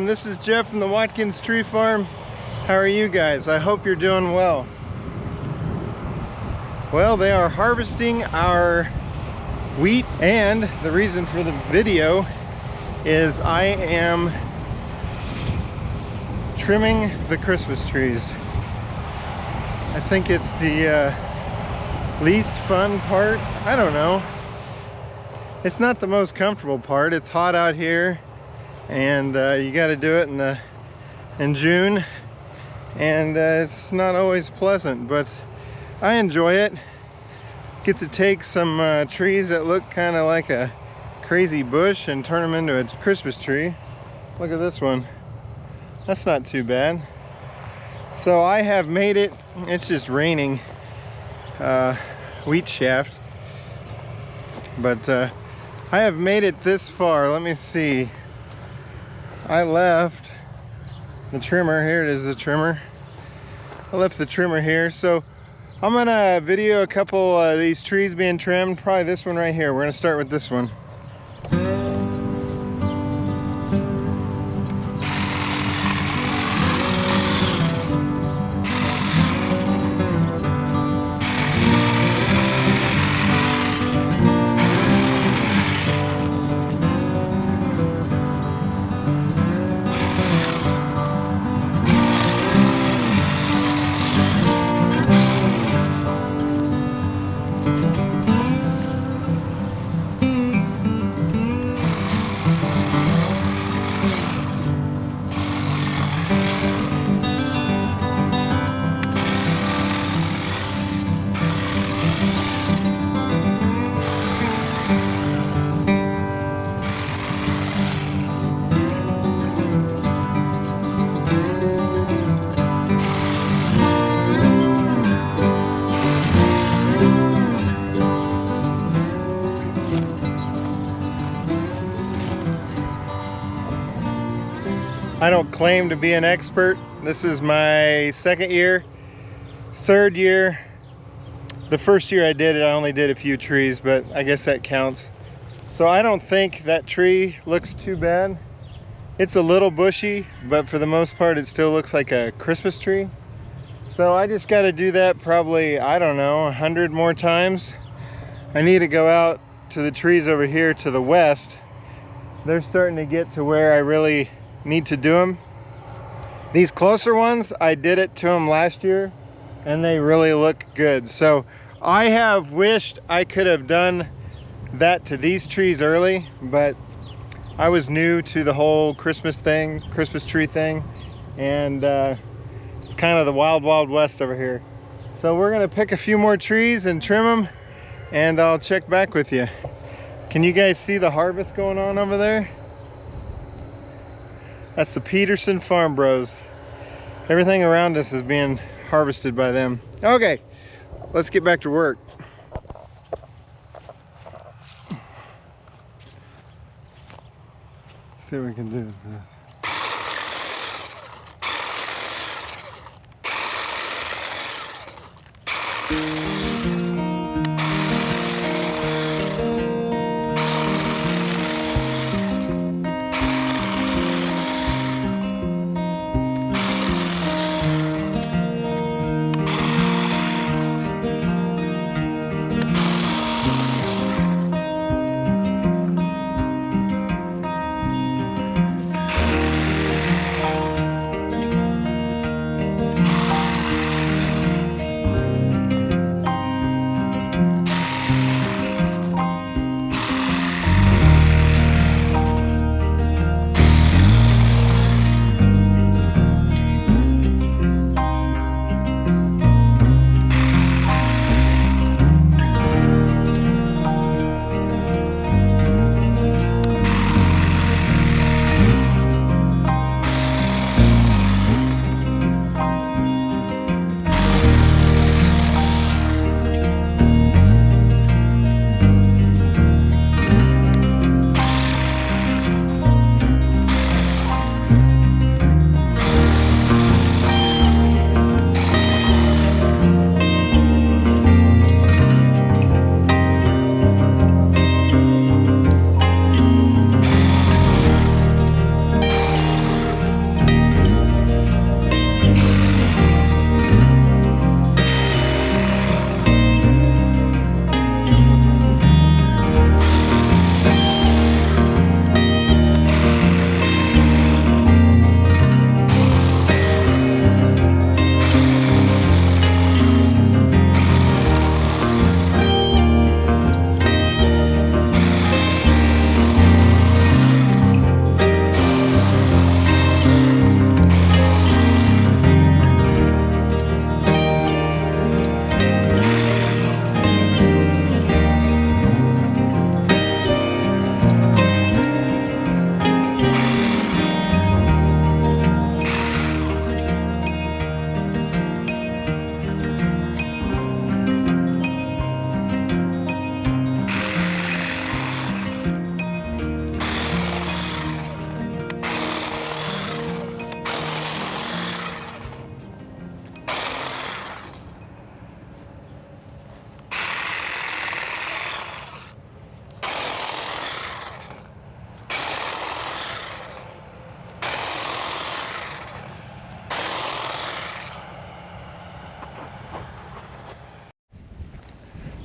Farm. This is Jeff from the Watkins Tree Farm. How are you guys? I hope you're doing well. Well, they are harvesting our wheat, and the reason for the video is I am trimming the Christmas trees. I think it's the least fun part. I don't know. It's not the most comfortable part. It's hot out here, and you got to do it in June, and it's not always pleasant, but I enjoy it. Get to take some trees that look kind of like a crazy bush and turn them into a Christmas tree. Look at this one. That's not too bad. So I have made it. It's just raining wheat shaft, but I have made it this far. Let me see. I left the trimmer. Here it is, the trimmer. I left the trimmer here, so I'm gonna video a couple of these trees being trimmed. Probably this one right here. We're gonna start with this one. I don't claim to be an expert. This is my second year, third year. The first year I did it, I only did a few trees, but I guess that counts. So I don't think that tree looks too bad. It's a little bushy, but for the most part, it still looks like a Christmas tree. So I just got to do that probably, I don't know, 100 more times. I need to go out to the trees over here to the west. They're starting to get to where I really need to do them. These closer ones, I did it to them last year and they really look good. So I have wished I could have done that to these trees early, but I was new to the whole Christmas tree thing, and it's kind of the wild west over here. So we're gonna pick a few more trees and trim them, and I'll check back with you. Can you guys see the harvest going on over there? That's the Peterson Farm Bros. Everything around us is being harvested by them. Okay, let's get back to work. See what we can do with this.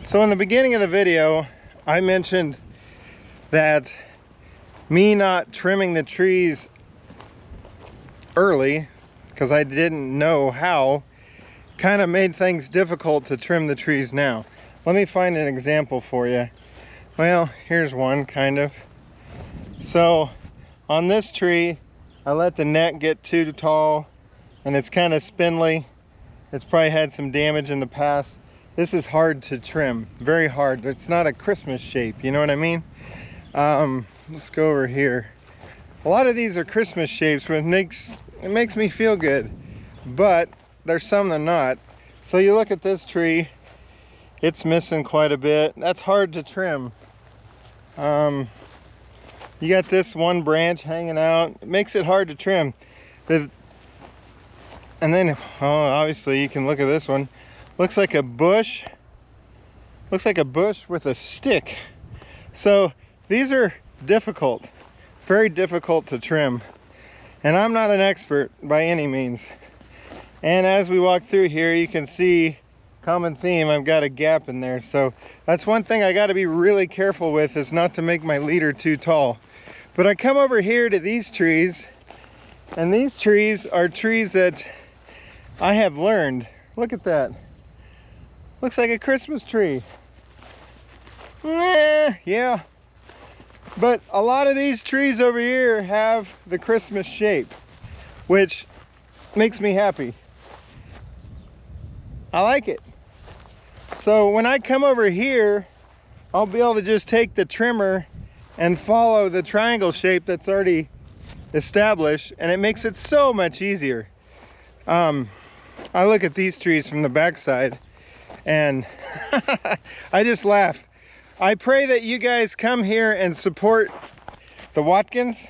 So in the beginning of the video, I mentioned that me not trimming the trees early, because I didn't know how, kind of made things difficult to trim the trees now. Let me find an example for you. Well, here's one, kind of. So on this tree, I let the neck get too tall and it's kind of spindly. It's probably had some damage in the past. This is hard to trim, very hard. It's not a Christmas shape, you know what I mean? Let's go over here. A lot of these are Christmas shapes, which it makes me feel good, but there's some that are not. So you look at this tree, it's missing quite a bit. That's hard to trim. You got this one branch hanging out. It makes it hard to trim. And then, obviously you can look at this one. Looks like a bush. Looks like a bush with a stick. So these are difficult, very difficult to trim. And I'm not an expert by any means. And as we walk through here, you can see, common theme, I've got a gap in there. So that's one thing I got to be really careful with, is not to make my leader too tall. But I come over here to these trees, and these trees are trees that I have learned. Look at that. Looks like a Christmas tree. Yeah. But a lot of these trees over here have the Christmas shape, which makes me happy. I like it. So when I come over here, I'll be able to just take the trimmer and follow the triangle shape that's already established, and it makes it so much easier. I look at these trees from the backside and I just laugh. I pray that you guys come here and support the Watkins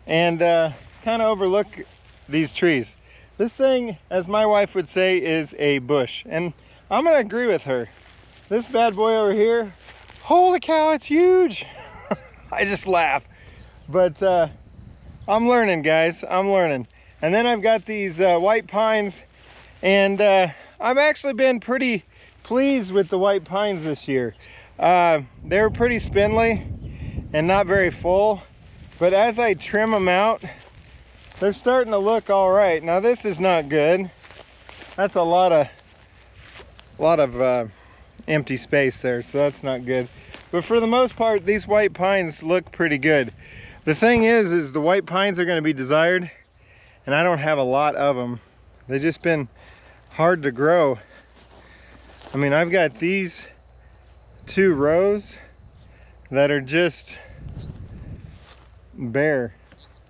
and kind of overlook these trees. This thing, as my wife would say, is a bush, and I'm gonna agree with her. This bad boy over here, holy cow, it's huge. I just laugh, but I'm learning, guys, I'm learning. And then I've got these white pines, and I've actually been pretty pleased with the white pines this year. They were pretty spindly and not very full, but as I trim them out, they're starting to look all right. Now this is not good. That's a lot of empty space there, so that's not good. But for the most part, these white pines look pretty good. The thing is the white pines are going to be desired, and I don't have a lot of them. They've just been hard to grow. I mean, I've got these 2 rows that are just bare,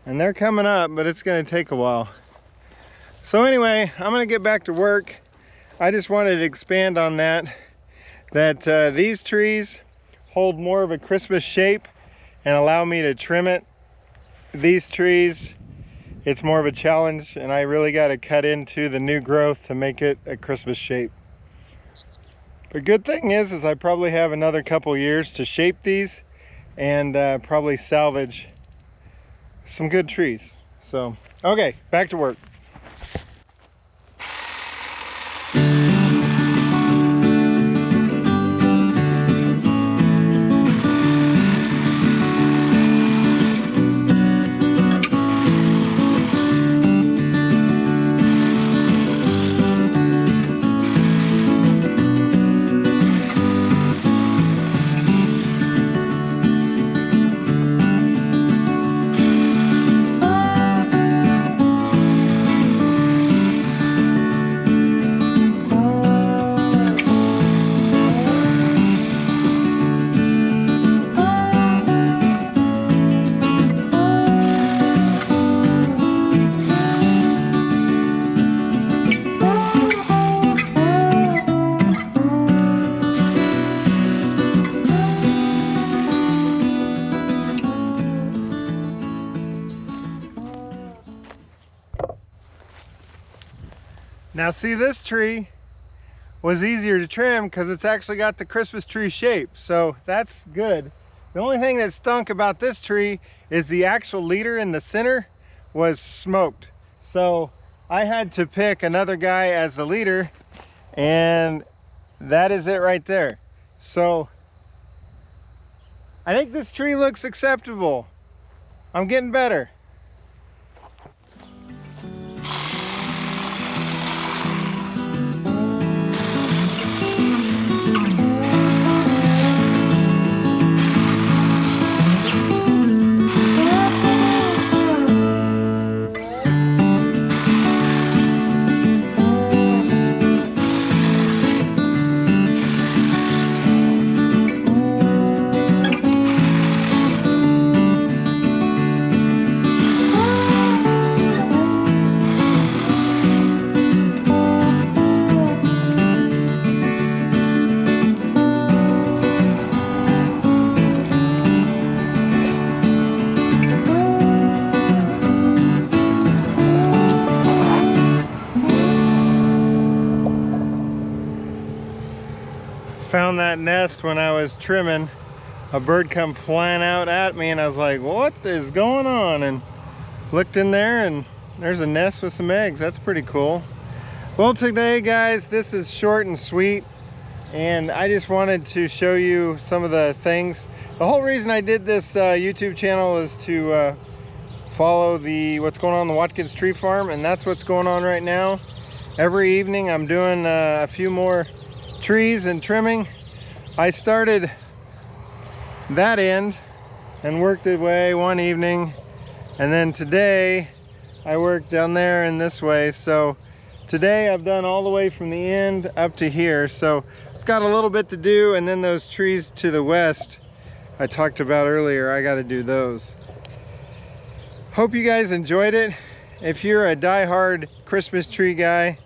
and they're coming up, but it's going to take a while. So anyway, I'm going to get back to work. I just wanted to expand on that these trees hold more of a Christmas shape and allow me to trim it. These trees, it's more of a challenge, and I really got to cut into the new growth to make it a Christmas shape. The good thing is I probably have another couple years to shape these and probably salvage some good trees. So, okay, back to work. Now see, this tree was easier to trim because it's actually got the Christmas tree shape, so that's good. The only thing that stunk about this tree is the actual leader in the center was smoked. So I had to pick another guy as the leader, and that is it right there. So I think this tree looks acceptable. I'm getting better. Found that nest when I was trimming. A bird come flying out at me and I was like, what is going on? And looked in there and there's a nest with some eggs. That's pretty cool. Well, today guys, this is short and sweet, and I just wanted to show you some of the things. The whole reason I did this YouTube channel is to follow what's going on in the Watkins tree farm, and that's what's going on right now. Every evening I'm doing a few more trees and trimming. I started that end and worked away one evening, and then today I worked down there in this way. So today I've done all the way from the end up to here. So I've got a little bit to do, and then those trees to the west I talked about earlier, I got to do those. Hope you guys enjoyed it. If you're a die-hard Christmas tree guy,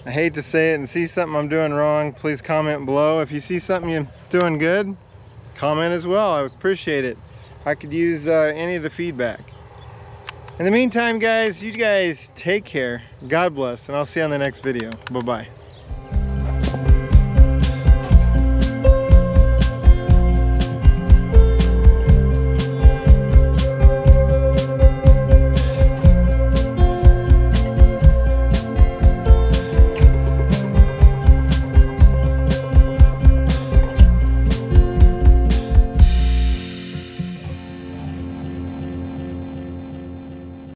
I hate to say it, and see something I'm doing wrong, please comment below. If you see something you're doing good, comment as well. I would appreciate it. I could use any of the feedback. In the meantime guys, you guys take care. God bless, and I'll see you on the next video. Bye-bye.